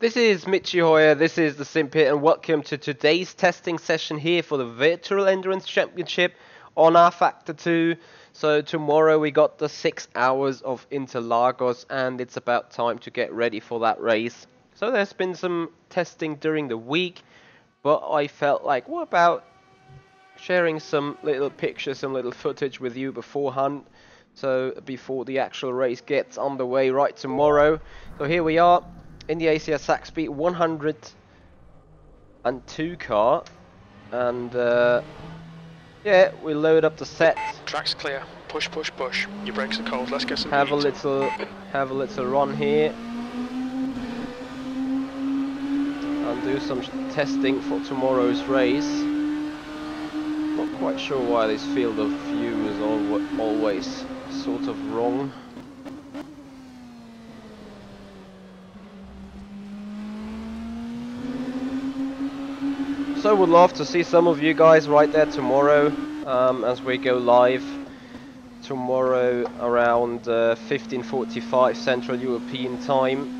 This is Michi Hoyer, this is the Sim Pit, and welcome to today's testing session here for the Virtual Endurance Championship on rFactor 2. So tomorrow we got the 6 hours of Interlagos, and it's about time to get ready for that race. So there's been some testing during the week, but I felt like, what about sharing some little pictures, some little footage with you beforehand, so before the actual race gets underway right tomorrow. So here we are in the ACR Zakspeed 102 car, and yeah, we load up the set. Track's clear. Push, push, push. Your brakes are cold. Let's get some Have heat. a little run here, and do some testing for tomorrow's race. Not quite sure why this field of view is always sort of wrong. So would love to see some of you guys right there tomorrow, as we go live tomorrow around 15:45 Central European time,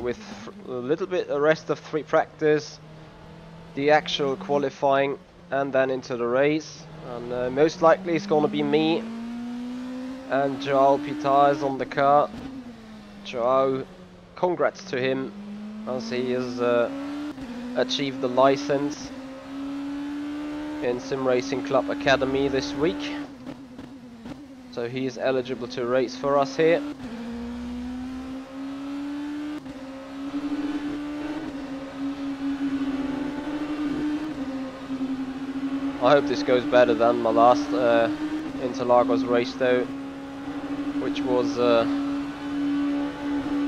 with a little bit the rest of free practice, the actual qualifying, and then into the race. And most likely it's gonna be me and Joao Pitar is on the car. Joao, congrats to him as he has achieved the license in Sim Racing Club Academy this week, so he is eligible to race for us here. I hope this goes better than my last Interlagos race though, which was,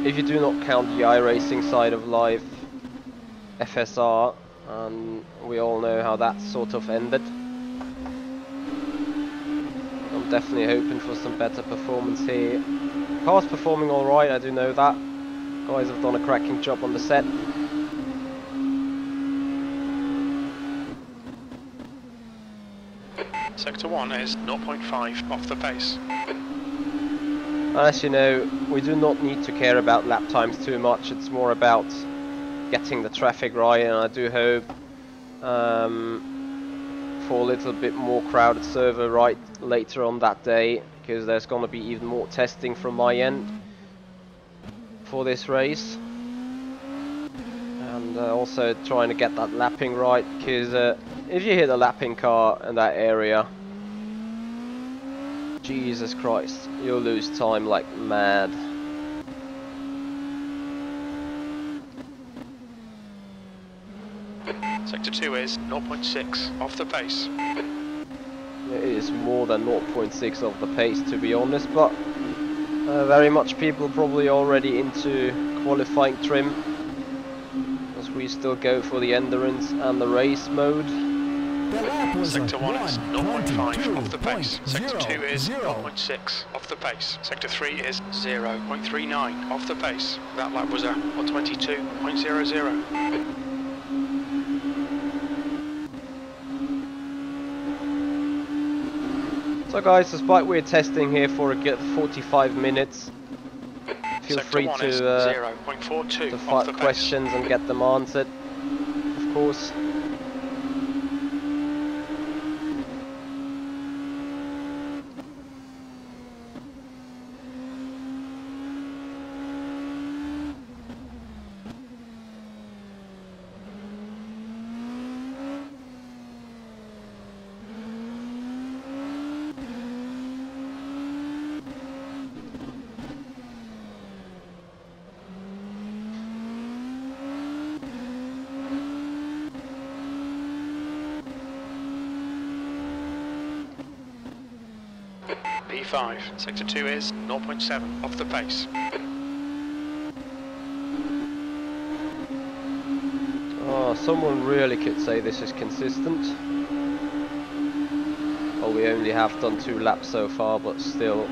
if you do not count the iRacing side of life, FSR, and we all know how that sort of ended. I'm definitely hoping for some better performance here. Car's performing alright, I do know that. Guys have done a cracking job on the set. Sector 1 is 0.5 off the pace. As you know, we do not need to care about lap times too much, it's more about getting the traffic right, and I do hope for a little bit more crowded server right later on that day, because there's going to be even more testing from my end for this race, and also trying to get that lapping right, because if you hit a lapping car in that area, Jesus Christ, you'll lose time like mad. Sector 2 is 0.6 off the pace. It is more than 0.6 of the pace, to be honest, but very much people probably already into qualifying trim, as we still go for the endurance and the race mode. Sector 1 is 0.5 off the pace. Sector 2 is 0.6 off the pace. Sector 3 is 0.39 off the pace. That lap was a 122.00. So guys, despite we're testing here for a good 45 minutes, feel free to fire questions and get them answered, of course. P5, sector 2 is 0.7 off the pace. Oh, someone really could say this is consistent. Well, we only have done 2 laps so far, but still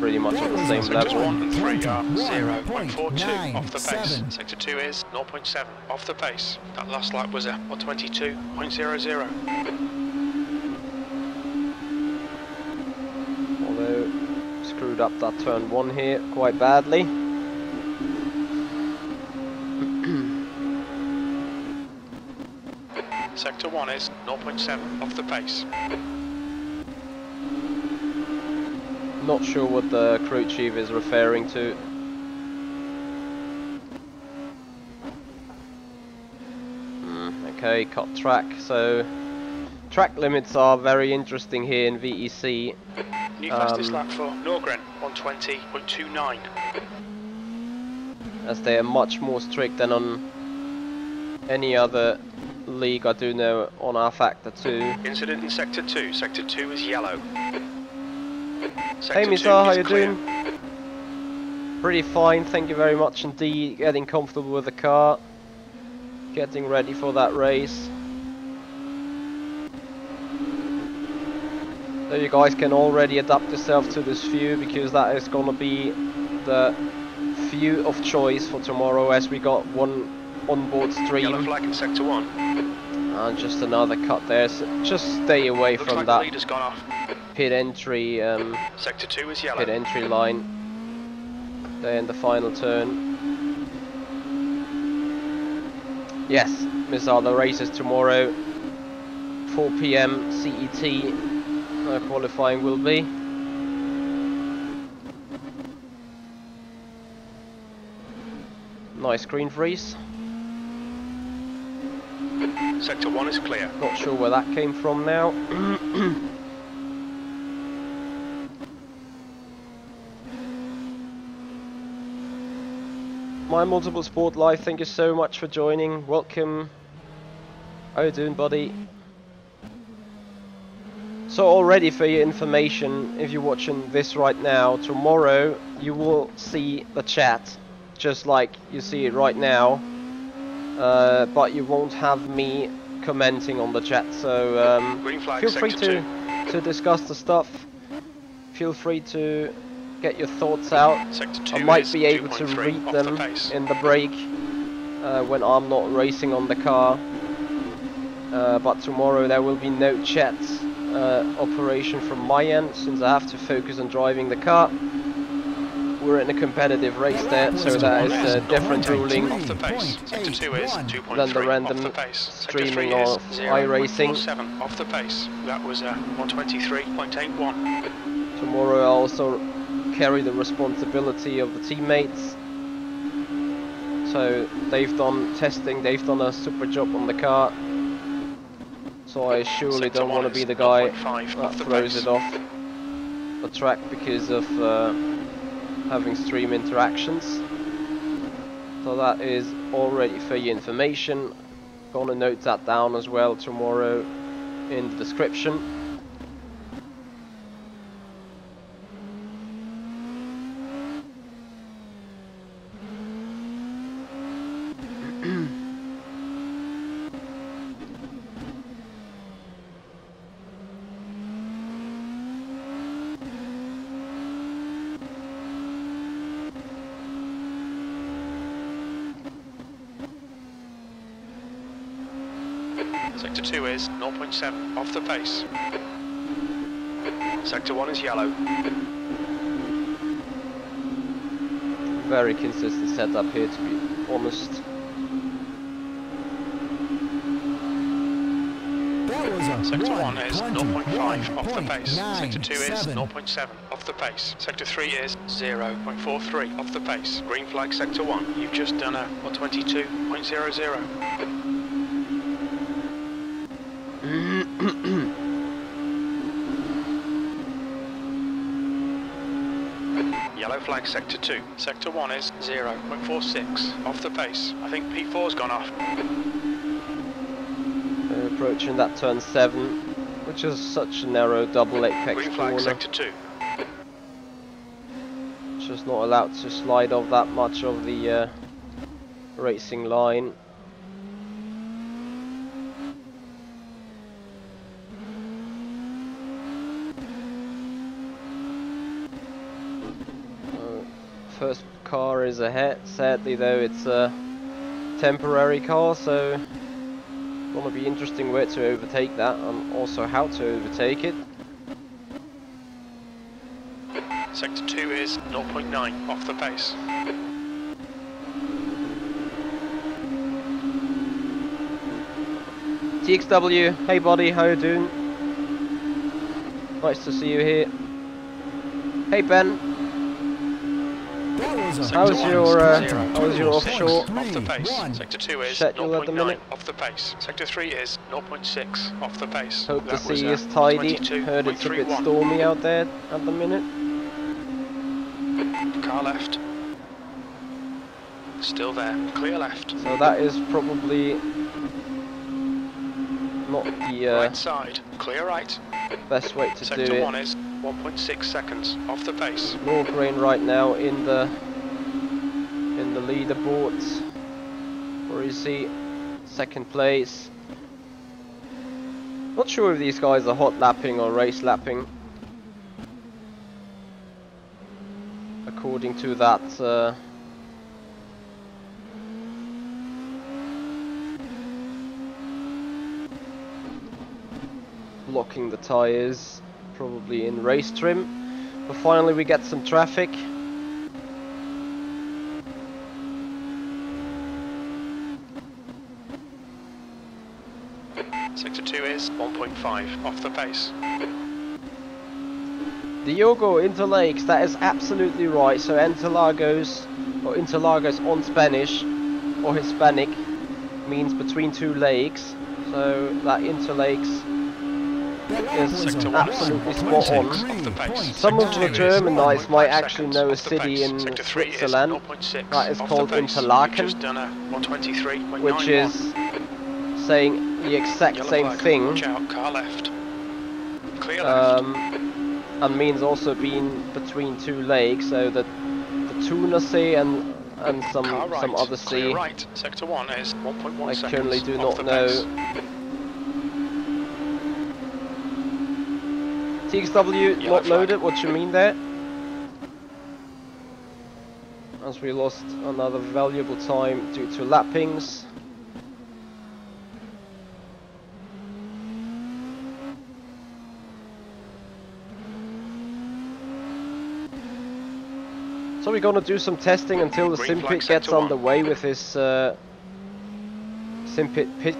pretty much at the same level. Sectors 1 and 3 are 0.42 off the pace. Sector 2 is 0.7 off the pace. That last lap was a 122.00. Although screwed up that turn 1 here quite badly. Sector 1 is 0.7 off the pace. Not sure what the crew chief is referring to. Okay, cut track. So track limits are very interesting here in VEC. New fastest lap for Norgren, 120.29. As they are much more strict than on any other league I do know on rFactor 2. Incident in Sector 2. Sector 2 is yellow. Hey Misa, how you doing? Pretty fine, thank you very much indeed. Getting comfortable with the car. Getting ready for that race. So you guys can already adapt yourself to this view, because that is gonna be the view of choice for tomorrow, as we got one onboard stream. Yellow flag in Sector 1. And just another cut there, so just stay away Looks from like that the leader's gone off. pit entry Sector 2 is yellow. pit entry line there in the final turn. Yes, these are the races tomorrow. 4 PM CET qualifying will be. Nice green freeze. Sector 1 is clear. Not sure where that came from now. My Multiple Sport Live, thank you so much for joining. Welcome. How you doing, buddy? So already for your information, if you're watching this right now, tomorrow you will see the chat, just like you see it right now. But you won't have me commenting on the chat, so feel free to discuss the stuff. Feel free to get your thoughts out. I might be able to read them in the break when I'm not racing on the car. But tomorrow there will be no chat operation from my end, since I have to focus on driving the car. We're in a competitive race there, so that is a different ruling than the random streaming of iRacing. Off the pace. That was 123.81. Tomorrow I also carry the responsibility of the teammates. So they've done testing, they've done a super job on the car. So I surely don't want to be the guy that throws it off the track because of having stream interactions. So that is already for your information. Gonna note that down as well tomorrow in the description. Sector 2 is 0.7 off the pace. Sector 1 is yellow. Very consistent setup here, to be honest. Sector 1 is 0.5 off the pace. Sector 2 is 0.7 off the pace. Sector 3 is 0.43 off the pace. Green flag Sector 1. You've just done a 122.00. Yellow flag Sector 2. Sector 1 is 0.46 off the pace. I think P4's gone off. We're approaching that turn 7, which is such a narrow double apex Green flag corner. Sector 2. Just not allowed to slide off that much of the racing line. First car is ahead. Sadly though, it's a temporary car, so it's gonna be interesting where to overtake that and also how to overtake it. Sector 2 is 0.9 off the pace. TXW, hey buddy, how you doing? Nice to see you here. Hey Ben. How's your offshore off the pace? Sector 2 is schedule at the minute? Off the pace. Sector 3 is 0.6 off the pace. Hope the sea is tidy. Heard it's a bit stormy out there at the minute. Car left. Still there. Clear left. So that is probably not the right side. Clear right. best way to do Sector it. 1 is 1.6 seconds off the pace. North Rain right now in the leaderboards. Where is he? Second place. Not sure if these guys are hot lapping or race lapping. According to that blocking the tires, probably in race trim. But finally we get some traffic. Sector 2 is 1.5 off the pace. Diogo, Interlagos, that is absolutely right. So Interlagos, or Interlagos on Spanish, or Hispanic, means between two lakes. So that Interlakes is absolutely spot on. Some of the German guys might actually know a city in Switzerland that is called Interlaken, which is saying the exact same thing, and means also being between two lakes. So the Thuner Sea and some other sea. Sector 1 is 1.1 I currently do not know. TXW not loaded, what you mean there? As we lost another valuable time due to lappings. So we're gonna do some testing until the SimPit gets underway with his SimPit pit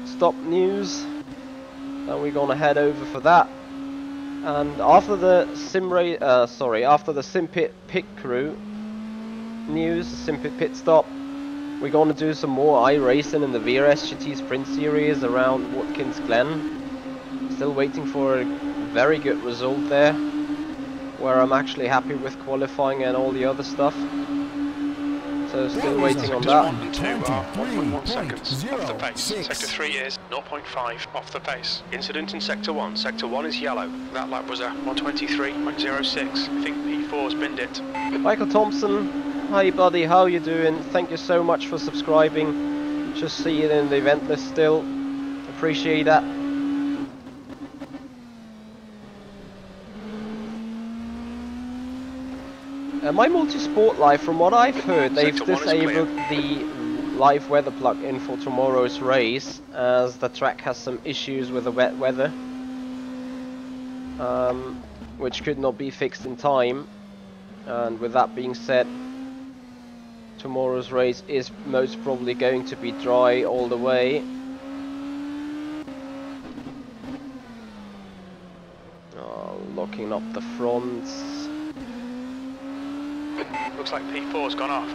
stop news. Then we're gonna head over for that. And after the after the SimPit pit crew news, SimPit pit stop, we're gonna do some more iRacing in the VRSGT Sprint Series around Watkins Glen. Still waiting for a very good result there, where I'm actually happy with qualifying and all the other stuff. So still waiting on that. 1 and 2 are 1.1 seconds off the pace. Sector 3 is 0.5 off the pace. Incident in Sector 1. Sector 1 is yellow. That lap was a 123.06. I think P4's binned it. Michael Thompson, hi buddy, how you doing? Thank you so much for subscribing. Just see it in the event list still. Appreciate that. My Multisport Live, from what I've heard, they've disabled the live weather plug-in for tomorrow's race, as the track has some issues with the wet weather, which could not be fixed in time. And with that being said, tomorrow's race is most probably going to be dry all the way. Locking up the fronts. Looks like P4's gone off.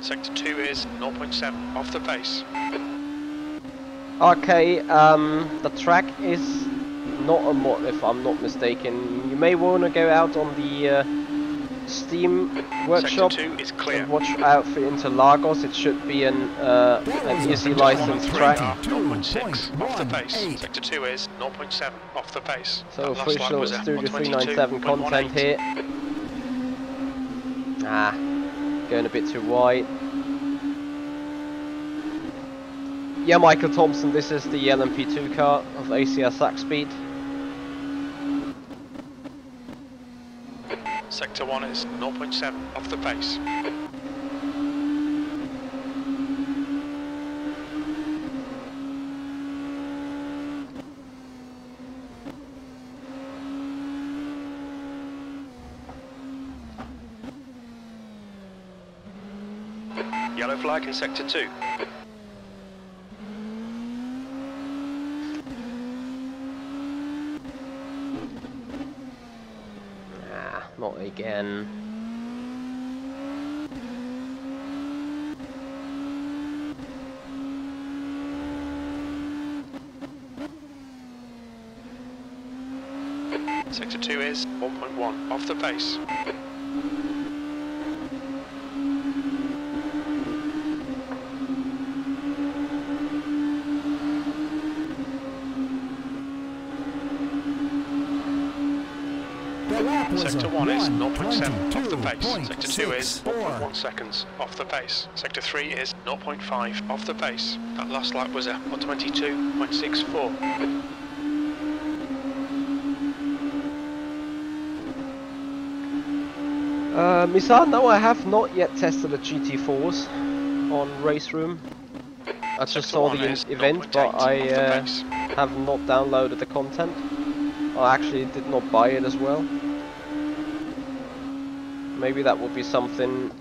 Sector 2 is 0.7 off the pace. Okay, the track is not a mod, if I'm not mistaken. You may want to go out on the Steam workshop and watch out for Interlagos. It should be an easy license track. 0.6 off the pace. Sector 2 is 0.7 off the pace. So official Studio 397 content here. Going a bit too wide. Yeah, Michael Thompson, this is the LMP2 car of ACR Zakspeed. Sector 1 is 0.7 off the pace. Yellow flag in sector 2. Not again. Sector 2 is 1.1 off the pace. Sector 1 is 0.7 off the pace. Sector 2 is 0.1 seconds off the pace. Sector 3 is 0.5 off the pace. That last lap was a 122.64. Misan, no, I have not yet tested the GT4s on Race Room. I just saw the event, but I have not downloaded the content. I actually did not buy it as well. Maybe that would be something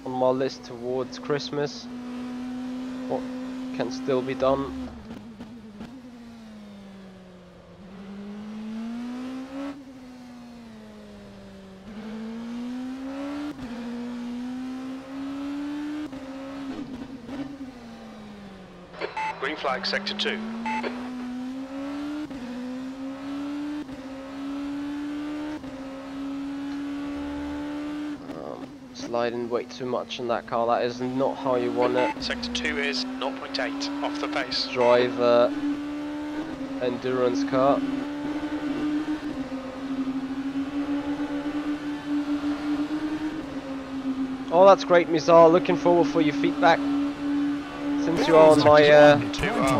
on my list towards Christmas. What can still be done. Green flag, sector 2. Sliding way too much in that car. That is not how you want it. Sector 2 is 0.8 off the pace. Drive endurance car. Oh, that's great, Mizar. Looking forward for your feedback. Since you are on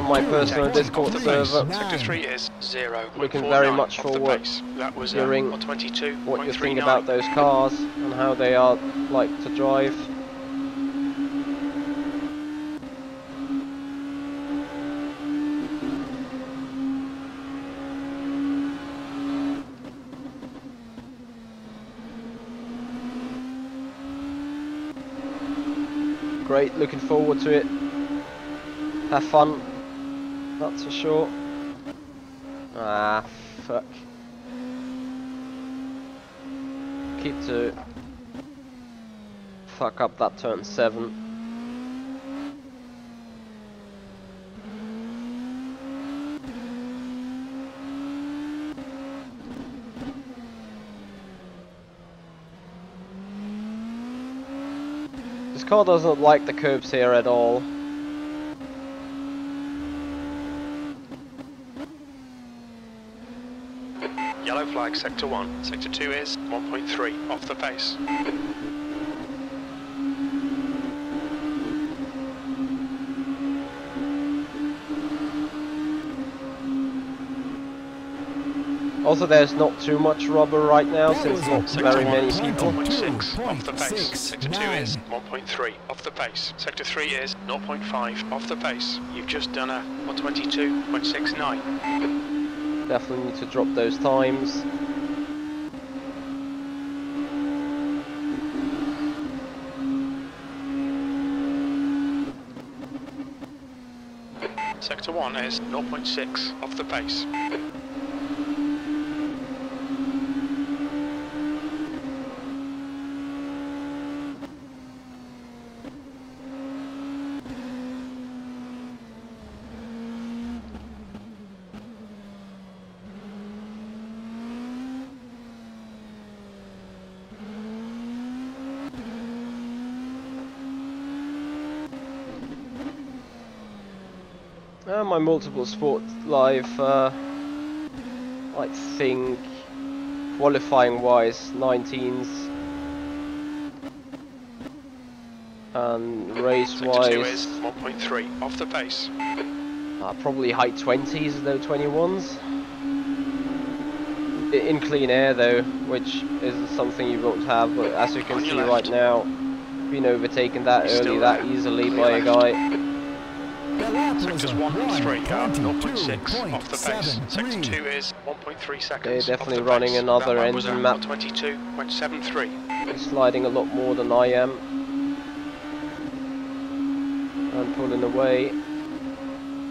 my personal Discord server, Sector 3 is 0. looking very much forward hearing what you think about those cars and how they are like to drive. Great, looking forward to it. Have fun, that's for sure. Ah, fuck. Keep to fuck up that turn 7. This car doesn't like the curbs here at all. Yellow flag, sector 1. Sector 2 is 1.3 off the pace. Also, there's not too much rubber right now since not Sector very 1 many is people. 0.6 off the pace. Sector 2 is 1.3 off the pace. Sector 3 is 0.5 off the pace. You've just done a 122.69. Definitely need to drop those times. Sector 1 is 0.6 off the pace. My multiple sport live, I think qualifying wise 19s and race Sector wise 2 is 1.3 off the pace. probably high 20s, low 21s. In clean air though, which is something you won't have, but as you can see right now, been overtaken that early, that easily by a guy. Sectors 1 and 3 are 0.6 off the pace. Sector 2 is 1.3 seconds. They're definitely off the running pace. another That was engine a map. 22.73. He's sliding a lot more than I am. and pulling away.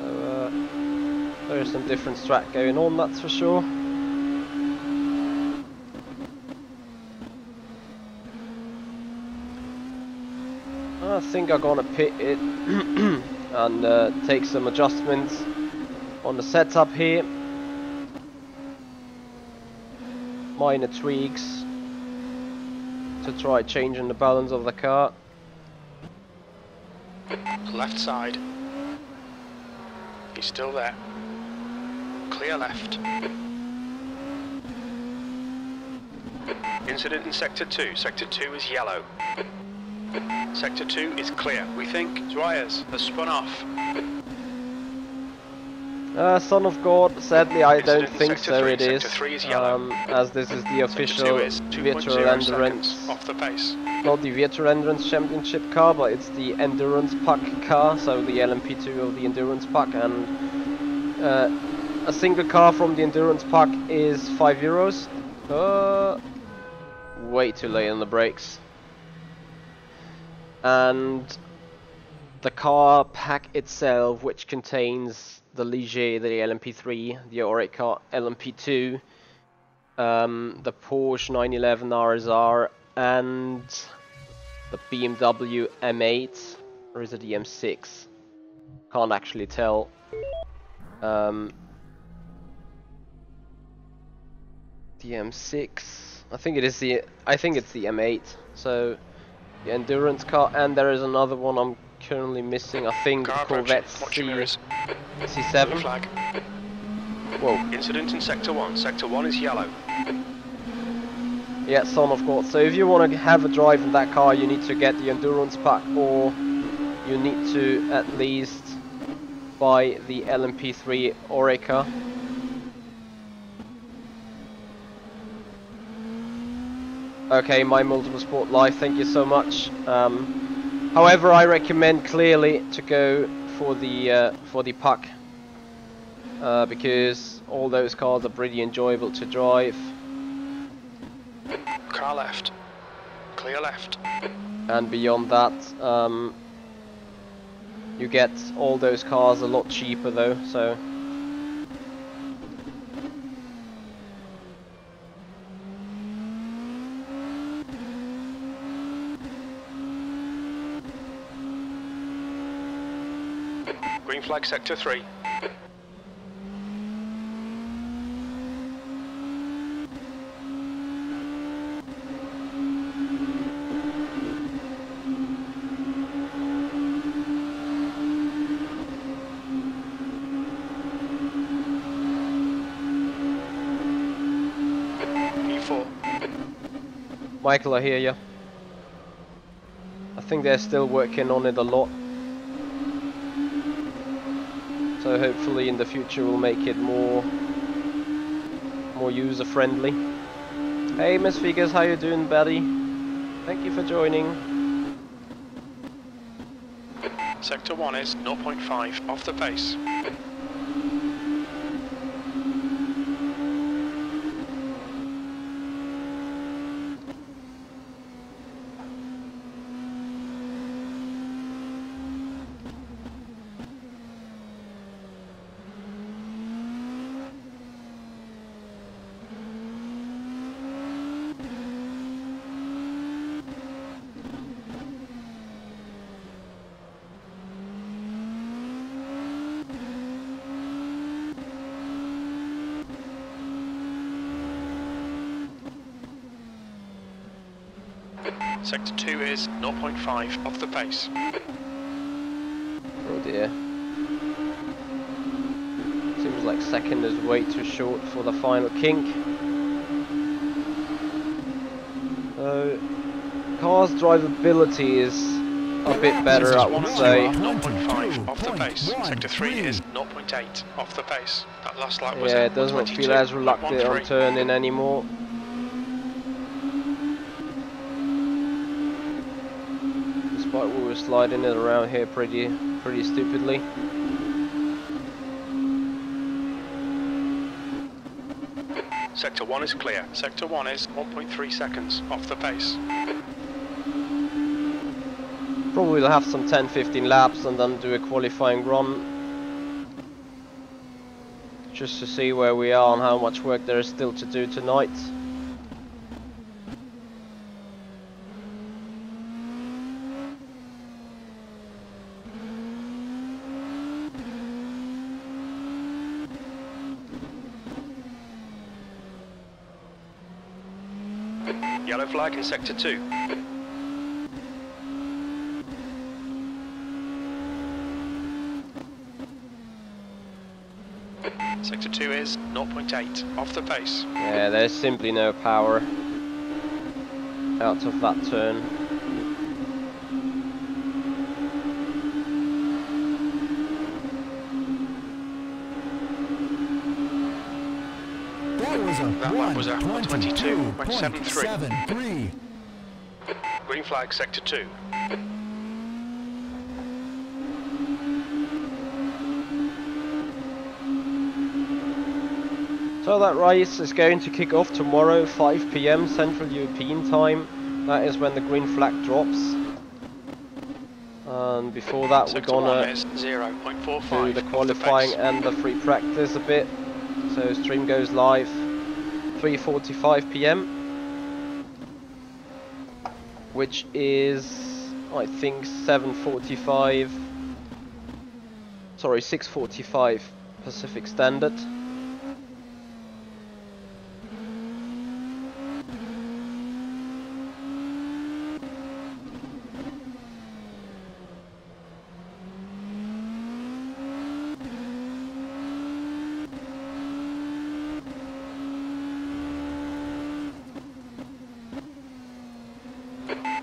So there is some different strat going on, that's for sure. I think I'm gonna pit it and take some adjustments on the setup here. Minor tweaks to try changing the balance of the car. Left side. He's still there. Clear left. Incident in Sector 2. Sector 2 is yellow. Sector 2 is clear. We think Dwyers has spun off. Son of God, sadly I don't Incident think Sector so 3. it is, Sector 3 is yellow. as this is the official virtual endurance, off the pace. not the virtual endurance championship car, but it's the endurance pack car, so the LMP2 of the endurance pack, and a single car from the endurance pack is €5. Way too late on the brakes. And the car pack itself, which contains the Ligier, the LMP3, the Oreca LMP2, the Porsche 911 RSR, and the BMW M8, or is it the M6? Can't actually tell. The M6, I think it's the M8. So the endurance car, and there is another one I'm currently missing. I think car Corvette C7. Flag. Whoa. Incident in Sector 1. Sector 1 is yellow. Yeah, son of God. So if you want to have a drive in that car, you need to get the endurance pack, or you need to at least buy the LMP3 Oreca. Okay, my multiple sport live, thank you so much. However, I recommend clearly to go for the pack, because all those cars are pretty enjoyable to drive. Car left. Clear left. And beyond that, you get all those cars a lot cheaper though, so. Green flag Sector 3. E4. Michael, I hear ya. I think they're still working on it a lot. So hopefully in the future we'll make it more user friendly. Hey Miss Figures, how you doing, buddy? Thank you for joining. Sector 1 is 0.5 off the pace. Sector 2 is 0.5 off the pace. Oh dear. Seems like second is way too short for the final kink. So, car's drivability is a bit better, I would say. 0.5 off the pace. Sector 3 is 0.8 off the pace. That last lap was Yeah, it doesn't feel as reluctant on turning anymore. Despite we were sliding it around here pretty stupidly. Sector 1 is clear. Sector 1 is 1.3 seconds off the pace. Probably will have some 10-15 laps and then do a qualifying run. Just to see where we are and how much work there is still to do tonight. Yellow flag in sector 2. Sector 2 is 0.8 off the pace. Yeah, there's simply no power out of that turn. That lap was a 22.73. Green flag sector 2. So that race is going to kick off tomorrow, 5 PM Central European time. That is when the green flag drops. And before that we're gonna do the qualifying and the free practice a bit. So stream goes live 3:45 PM, which is, I think, 6:45 Pacific Standard.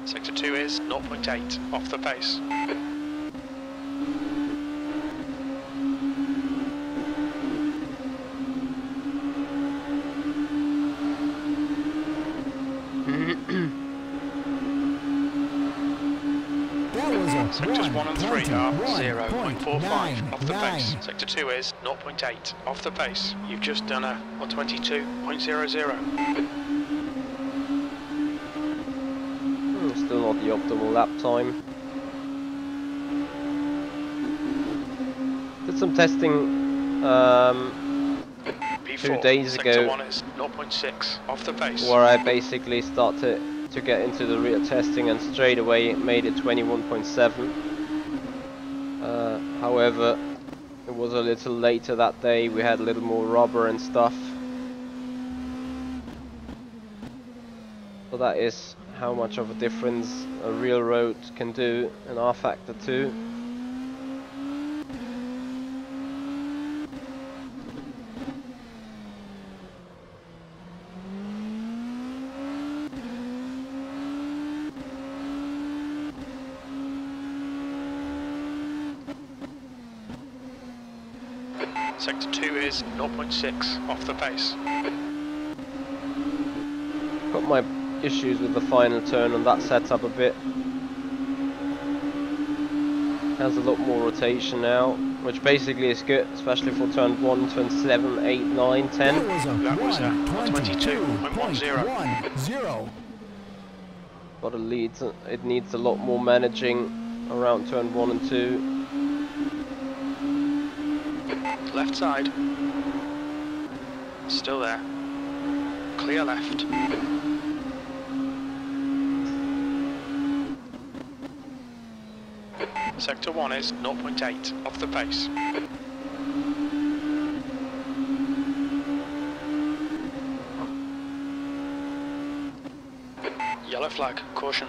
Sector 2 is 0.8 off the pace. Sectors 1 and 3 are 0.45 off the pace. Sector 2 is 0.8 off the pace. You've just done a 22.00. Still not the optimal lap time. Did some testing 2 days ago, sector 1 is 0.6 off the pace, where I basically started to get into the real testing and straight away made it 21.7. However, it was a little later that day, we had a little more rubber and stuff. So that is how much of a difference a real road can do in rFactor 2. Sector 2 is 0.6 off the pace. Got my issues with the final turn on that setup a bit. Has a lot more rotation now, which basically is good, especially for turn 1, turn 7, 8, 9, 10. That was a 22.10. But it needs a lot more managing around turn 1 and 2. Left side. Still there. Clear left. Sector 1 is 0.8 off the pace. Yellow flag, caution.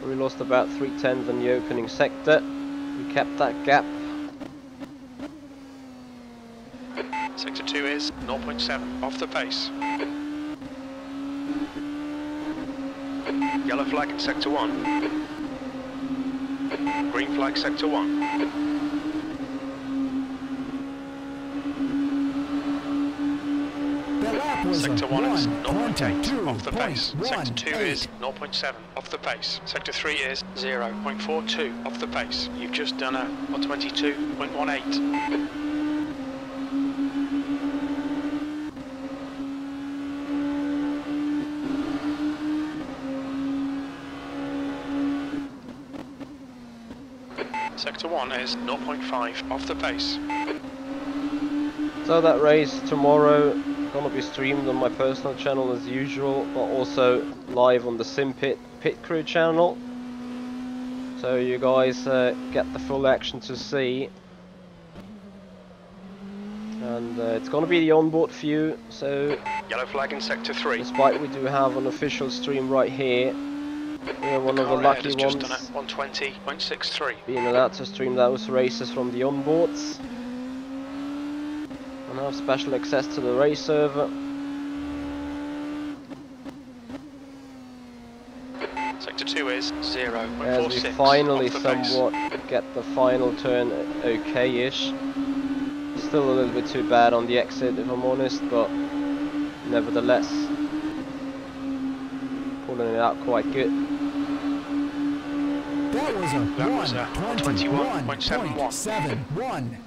We lost about 3/10 in the opening sector. We kept that gap. Sector 2 is 0.7 off the pace. Yellow flag in sector 1. Green flag sector 1. That lap Sector 1 is 0.8 off the pace. Sector 2 is 0.7 off the pace. Sector 3 is 0.42 off the pace. You've just done a 122.18. Sector 1 is 0.5 off the pace. So that race tomorrow gonna be streamed on my personal channel as usual, but also live on the Sim Pit Crew channel. So you guys get the full action to see. And it's gonna be the onboard view, so yellow flag in Sector 3. Despite we do have an official stream right here, we're one of the lucky ones just done at 120.63. being allowed to stream those races from the onboards and have special access to the race server. Sector 2 is 0.46. As we finally somewhat get the final turn okay-ish. Still a little bit too bad on the exit if I'm honest, but nevertheless pulling it out quite good. That was a 121.71.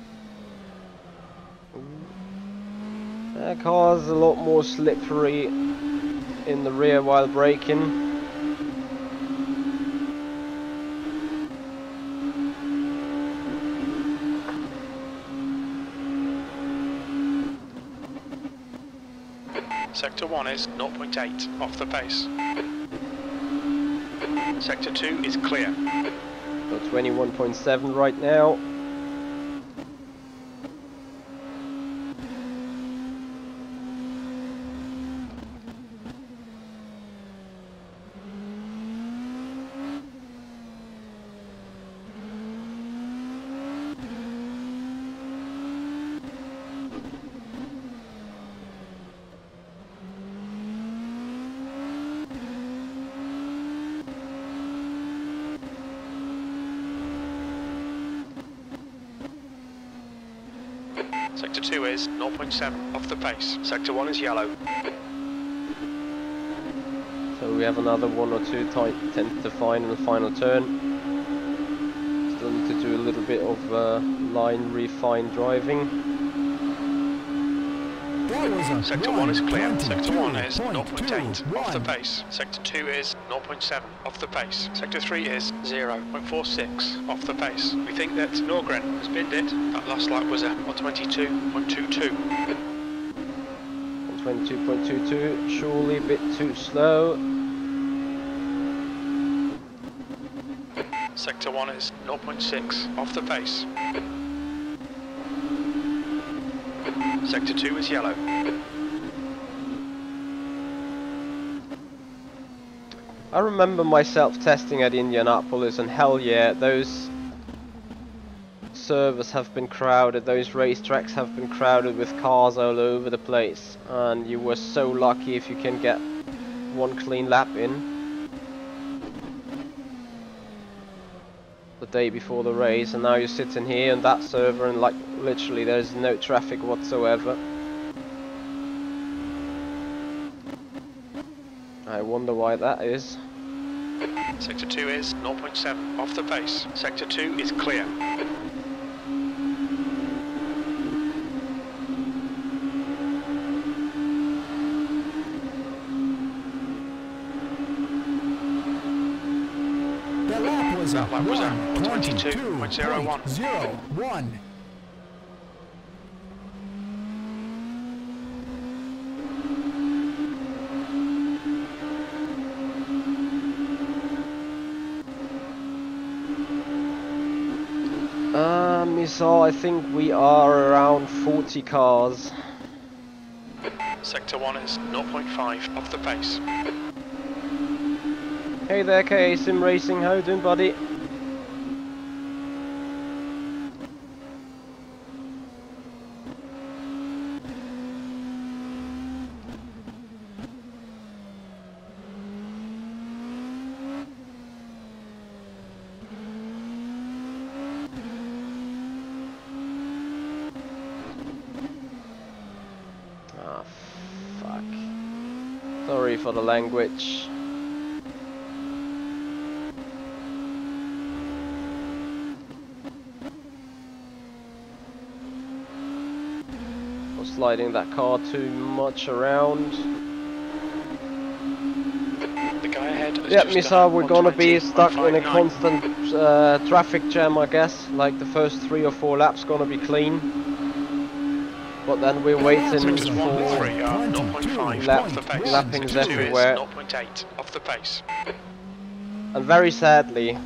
That car's a lot more slippery in the rear while braking. Sector 1 is 0.8 off the pace. Sector 2 is clear. Got 21.7 right now. Sector 2 is 0.7 off the pace. Sector 1 is yellow. So we have another 1 or 2 tenths to find in the final turn. Still need to do a little bit of line refine driving. Sector 1 is clear. Sector 1 is 0.8 off the pace. Sector 2 is 0.7 off the pace. Sector 3 is 0.46 off the pace. We think that Norgren has binned it. That last lap was a 122.22. 122.22, surely a bit too slow. Sector 1 is 0.6 off the pace. Sector 2 is yellow. I remember myself testing at Indianapolis, and hell yeah, those servers have been crowded, those racetracks have been crowded with cars all over the place, and you were so lucky if you can get one clean lap in the day before the race. And now you're sitting here on that server and like literally there's no traffic whatsoever. I wonder why that is. Sector 2 is 0.7 off the pace. Sector 2 is clear. That lap was a 22.01. So I think we are around 40 cars. Sector 1 is 0.5 off the pace. Hey there, KA Sim Racing, how you doing, buddy? Ah, fuck. sorry for the language. Sliding that car too much around. The guy ahead has Yep, just Misa, we're gonna be 120, stuck in a 159. constant traffic jam, I guess. Like the first 3 or 4 laps gonna be clean. But then we're waiting Sectors 1 and 3 for are 0.5 off the pace. lappings Sector 2 is everywhere. 0.8 off the pace. And very sadly,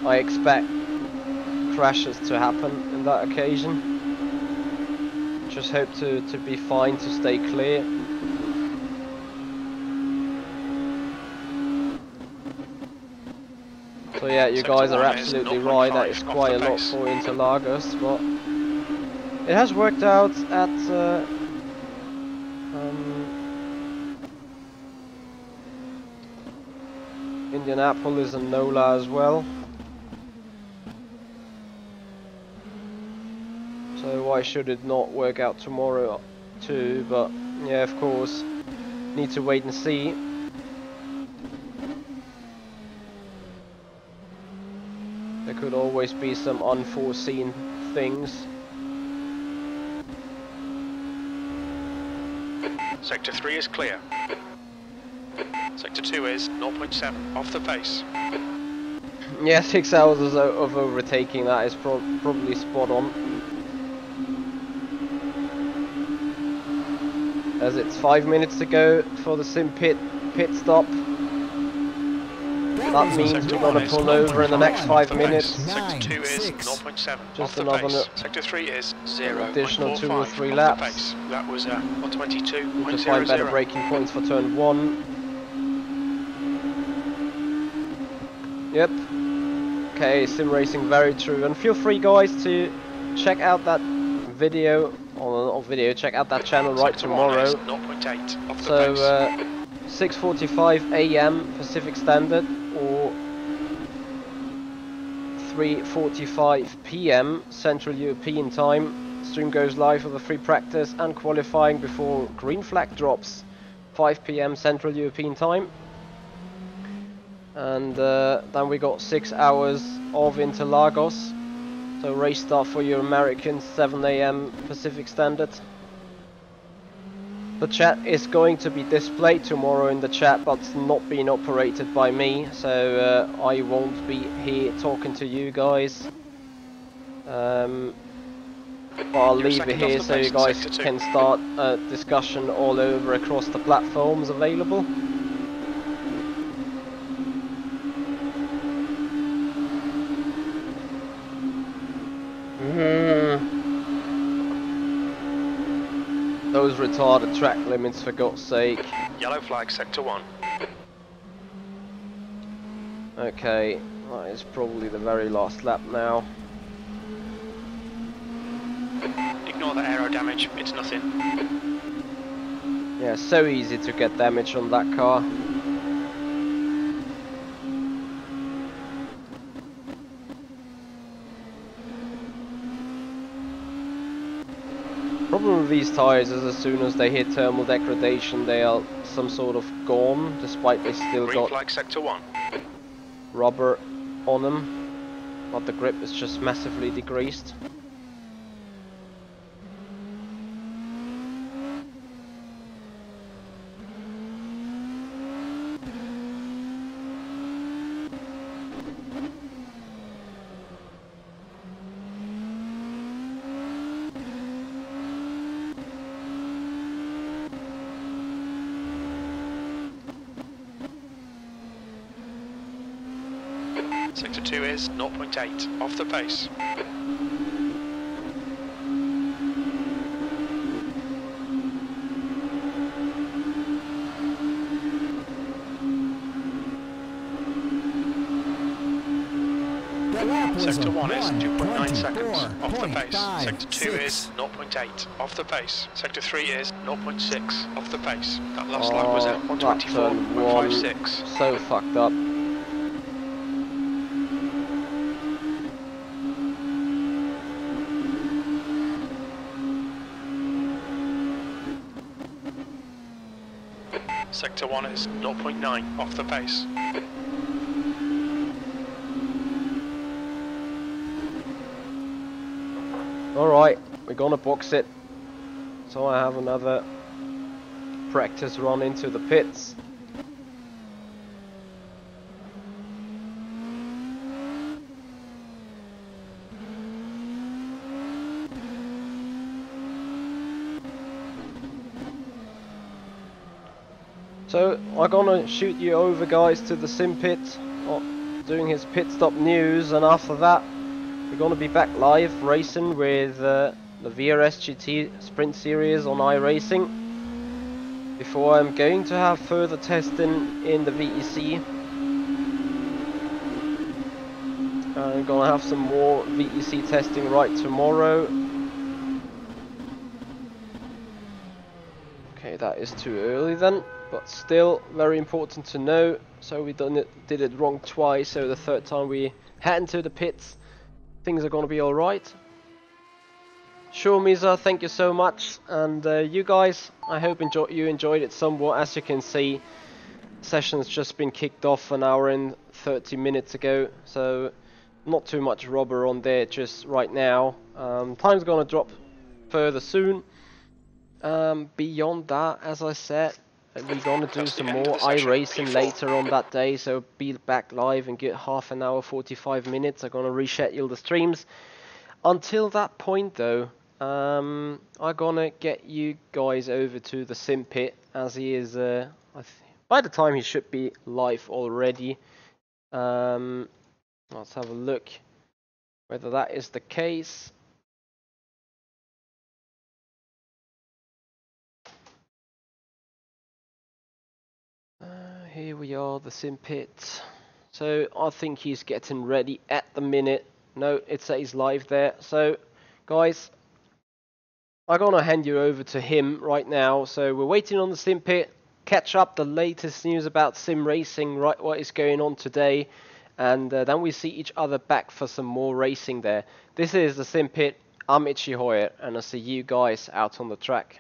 I expect crashes to happen in that occasion. Just hope to be fine, to stay clear. So yeah, you guys are absolutely right, that is quite a lot for Interlagos, but it has worked out at Indianapolis and NOLA as well. So why should it not work out tomorrow too? But yeah, of course, need to wait and see. There could always be some unforeseen things. Sector 3 is clear. Sector 2 is 0.7 off the pace. Yeah, 6 hours of overtaking, that is probably spot on. As it's 5 minutes to go for the sim pit stop. That means we're gonna pull over in the next 5 minutes. Sector 2 is 0.7 Just off the another pace. Sector 3 is 0.45 additional 2 or 3 off laps. the pace. That was 122.00. To find better braking points for turn 1. Yep. Okay, sim racing, very true. And feel free, guys, to check out that video check out that channel right tomorrow. 0.8 off the So pace. 6:45 AM Pacific Standard or 3:45 PM Central European Time. Stream goes live for the free practice and qualifying before green flag drops, 5 PM Central European Time. And then we got 6 hours of Interlagos. So race start for your Americans, 7 AM Pacific Standard. The chat is going to be displayed tomorrow in the chat, but it's not being operated by me, so I won't be here talking to you guys. But I'll leave it here so you guys can start a discussion all over across the platforms available. Those retarded track limits, for God's sake. Yellow flag, sector 1. Okay, that is probably the very last lap now. Ignore the aero damage, it's nothing. Yeah, so easy to get damage on that car. Problem with these tires is as soon as they hit thermal degradation, they are some sort of gone, despite they still Green got flag, sector 1. rubber on them, but the grip is just massively decreased. Sector 2 is 0.8 off the pace. Sector 1 is 2.9 seconds off the pace. Sector 2 is 0.8 off the pace. Sector 3 is 0.6 off the pace. That last lap was at 124.56. So fucked up. Sector Sector 1 is 0.9 off the pace. Alright, we're gonna box it. So I have another practice run into the pits. So I'm gonna shoot you over, guys, to the sim pit, doing his pit stop news, and after that we're gonna be back live racing with the VRS GT Sprint Series on iRacing. Before I'm going to have further testing in the VEC. I'm gonna have some more VEC testing right tomorrow. Okay, that is too early then, but still very important to know. So we did it wrong twice, so the third time we head into the pits, things are gonna be alright. Sure, Misa, thank you so much, and you guys, I hope you enjoyed it somewhat. As you can see, session's just been kicked off an hour and 30 minutes ago, so not too much rubber on there just right now. Time's gonna drop further soon. Beyond that, as I said, we're gonna do some more iRacing later on that day, so be back live and get half an hour, 45 minutes. I'm gonna reschedule the streams. Until that point though, I'm gonna get you guys over to the sim pit, as he is, by the time he should be live already. Let's have a look whether that is the case. Here we are, the sim pit. So I think he's getting ready at the minute. No, it says live there. So guys, I'm gonna hand you over to him right now. So we're waiting on the sim pit, catch up the latest news about sim racing, right, what is going on today, and then we see each other back for some more racing there. This is the sim pit. I'm Itchy Hoyer, and I'll see you guys out on the track.